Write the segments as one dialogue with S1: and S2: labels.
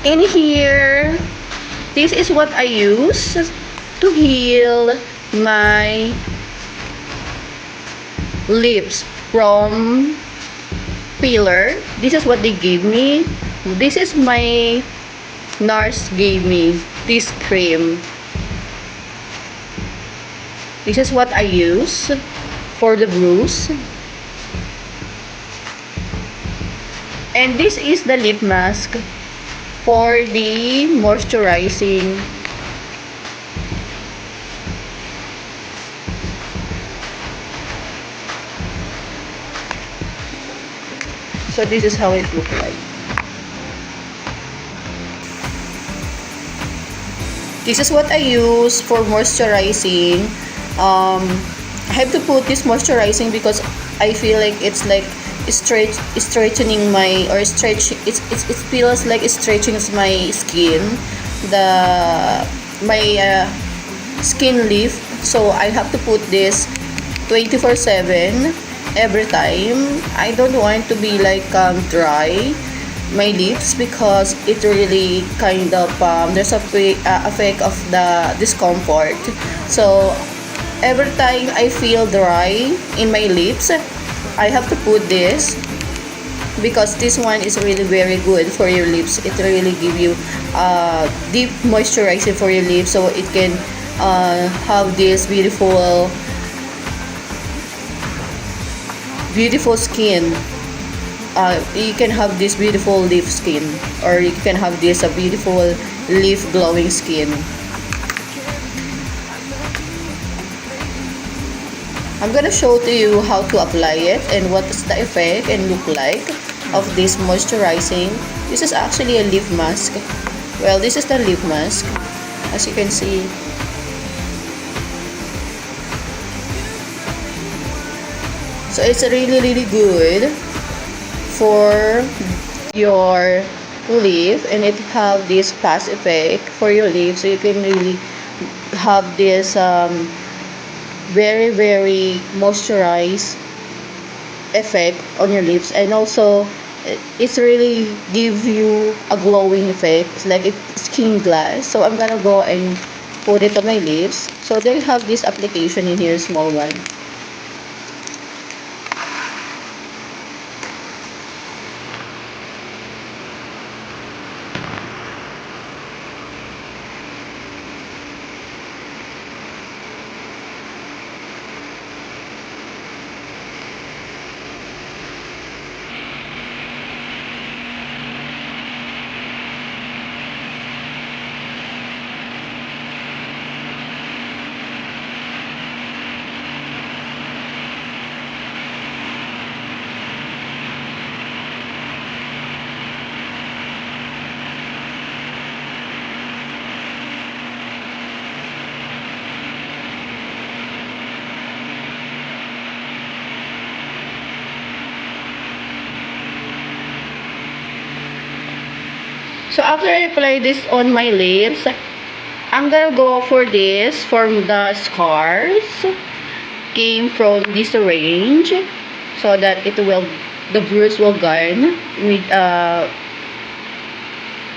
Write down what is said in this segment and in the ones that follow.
S1: In here, this is what I use to heal my lips from peeler. This is what they gave me. This is my nurse gave me this cream. This is what I use for the bruise. And this is the lip mask for the moisturizing. So this is how it looks like. This is what I use for moisturizing. I have to put this moisturizing because I feel like it's like stretching my or stretch. It feels like it stretching my skin, my skin lift. So I have to put this 24/7 every time. I don't want to be like dry my lips because it really kind of there's a effect of the discomfort. So every time I feel dry in my lips, I have to put this because this one is really very good for your lips. It really give you deep moisturizing for your lips, so it can have this beautiful skin. You can have this beautiful lip skin, or you can have this beautiful lip glowing skin. I'm gonna show to you how to apply it and what is the effect and look like of this moisturizing. This is actually a lip mask. Well, this is the lip mask, as you can see. So it's really good for your lips, and it have this fast effect for your lips, so you can really have this very moisturized effect on your lips. And also it's really give you a glowing effect. It's like it's skin glass. So I'm gonna go and put it on my lips. So they have this application in here, small one. So after I apply this on my lips, I'm gonna go for this from the scars came from this range, so that the bruise will gone with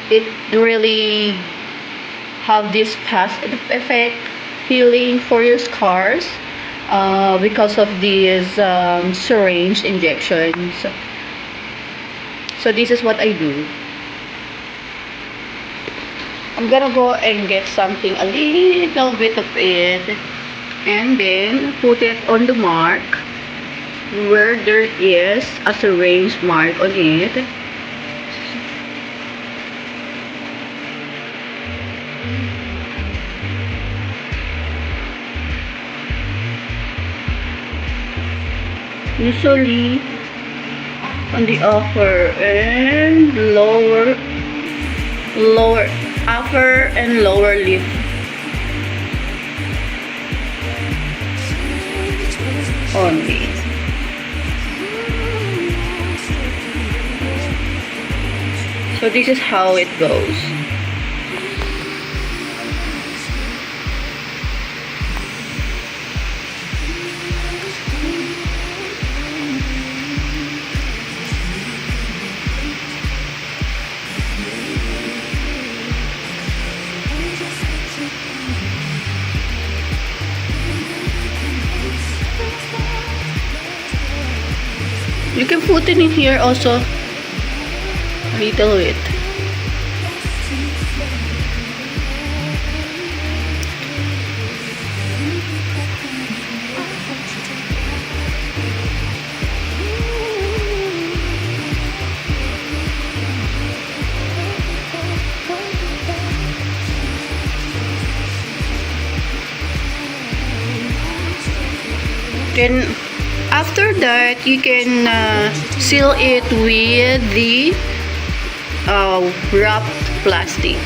S1: it really have this fast effect healing for your scars because of these syringe injections. So this is what I do. I'm gonna go and get something, a little bit of it, and then put it on the mark where there is a syringe mark on it. Usually on the upper and lower upper and lower lip. Only. So this is how it goes. You can put it in here also a little bit. Then after that, you can seal it with the wrapped plastic.